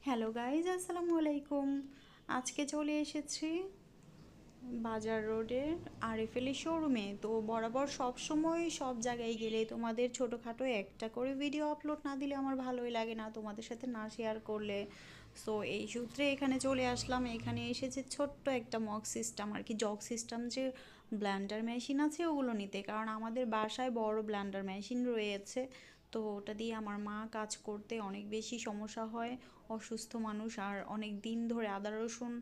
Hello guys, আসসালামু আলাইকুম। আজকে চলে এসেছি বাজার রোডের আরএফএল শোরুমে। তো বরাবর সব সময় সব জায়গায় গেলে তোমাদের ছোটোখাটো একটা করে ভিডিও আপলোড না দিলে আমার ভালোই লাগে না, তোমাদের সাথে না শেয়ার করলে। সো এই সূত্রে এখানে চলে আসলাম। এখানে এসেছে ছোট্ট একটা মগ সিস্টেম আর কি, জগ সিস্টেম যে ব্লেন্ডার মেশিন আছে ওগুলো নিতে, কারণ আমাদের বাসায় বড় ব্লেন্ডার মেশিন রয়েছে। তো ওটা দিয়ে আমার মা কাজ করতে অনেক বেশি সমস্যা হয়, অসুস্থ মানুষ, আর অনেক দিন ধরে আদা রসুন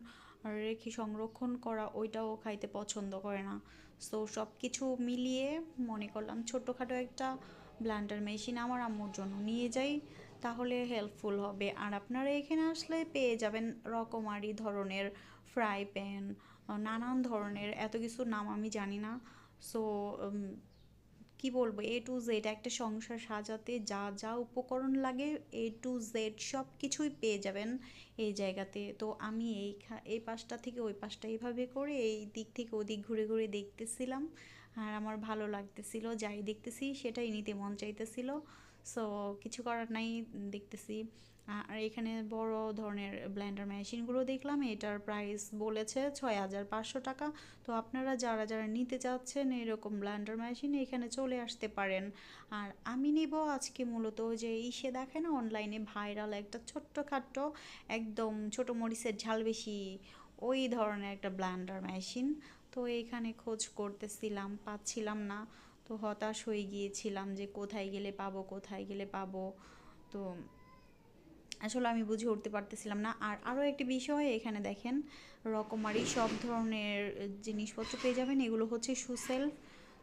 রেখে সংরক্ষণ করা ওইটাও খাইতে পছন্দ করে না। সো সব কিছু মিলিয়ে মনে করলাম ছোট্টখাটো একটা ব্লেন্ডার মেশিন আমার আম্মুর জন্য নিয়ে যাই, তাহলে হেল্পফুল হবে। আর আপনারা এখানে আসলে পেয়ে যাবেন রকমারি ধরনের ফ্রাই প্যান, নানান ধরনের, এত কিছু নাম আমি জানি না। সো কি বলবো, A to Z একটা সংসার সাজাতে যা যা উপকরণ লাগে A to Z সব কিছুই পেয়ে যাবেন এই জায়গাতে। তো আমি এই পাশটা থেকে ওই পাশটা এইভাবে করে এই দিক থেকে ওদিক ঘুরে ঘুরে দেখতেছিলাম, আর আমার ভালো লাগতেছিল, যাই দেখতেছি সেটাই নিতে মন চাইতেছিল। সো কিছু করার নাই, দেখতেছি। আর এখানে বড় ধরনের ব্লেন্ডার মেশিনগুলো দেখলাম, এটার প্রাইস বলেছে 6,500 টাকা। তো আপনারা যারা যারা নিতে চাচ্ছেন এরকম ব্লেন্ডার মেশিন এখানে চলে আসতে পারেন। আর আমি নিব আজকে মূলত যে ইসে দেখে না অনলাইনে ভাইরাল একটা ছোট্টখাট্ট একদম ছোট মরিচের ঝাল বেশি ওই ধরনের একটা ব্লেন্ডার মেশিন। তো এইখানে খোঁজ করতেছিলাম, পাচ্ছিলাম না। তো হতাশ হয়ে গিয়েছিলাম যে কোথায় গেলে পাবো, কোথায় গেলে পাবো। তো আসলে আমি বুঝে উঠতে পারতেছিলাম না। আর আরও একটি বিষয়, এখানে দেখেন রকমারি সব ধরনের জিনিসপত্র পেয়ে যাবেন। এগুলো হচ্ছে সুসেলফ।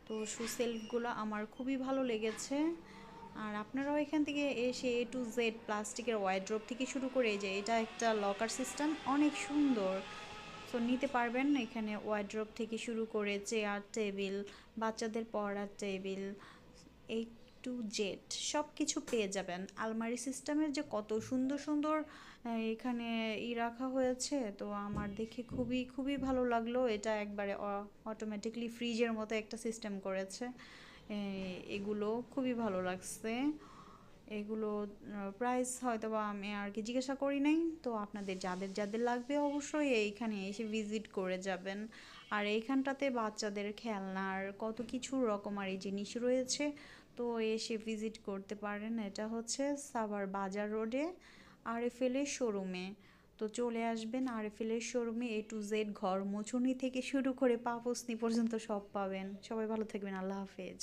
তো সুসেলফগুলো আমার খুবই ভালো লেগেছে। আর আপনারাও এখান থেকে এসে A to Z প্লাস্টিকের ওয়াইড্রোপ থেকে শুরু করে যে এটা একটা লকার সিস্টেম, অনেক সুন্দর। সো নিতে পারবেন এখানে ওয়ার্ড্রোব থেকে শুরু করে চেয়ার টেবিল, বাচ্চাদের পড়ার টেবিল, A to Z সব কিছু পেয়ে যাবেন। আলমারি সিস্টেমের যে কত সুন্দর সুন্দর এখানে রাখা হয়েছে, তো আমার দেখে খুবই খুবই ভালো লাগলো। এটা একবারে অটোমেটিকলি ফ্রিজের মতো একটা সিস্টেম করেছে। এগুলো খুবই ভালো লাগছে। এগুলো প্রাইস হয়তো বা আমি আর কি জিজ্ঞাসা করি নাই। তো আপনাদের যাদের যাদের লাগবে অবশ্যই এইখানে এসে ভিজিট করে যাবেন। আর এইখানটাতে বাচ্চাদের খেলনার কত কিছু রকমারি জিনিস রয়েছে, তো এসে ভিজিট করতে পারেন। এটা হচ্ছে সাভার বাজার রোডে আরএফএল এর শোরুমে। তো চলে আসবেন আরএফএল এর শোরুমে, A to Z ঘর মোছুনি থেকে শুরু করে পা পুছনি পর্যন্ত সব পাবেন। সবাই ভালো থাকবেন, আল্লাহ হাফেজ।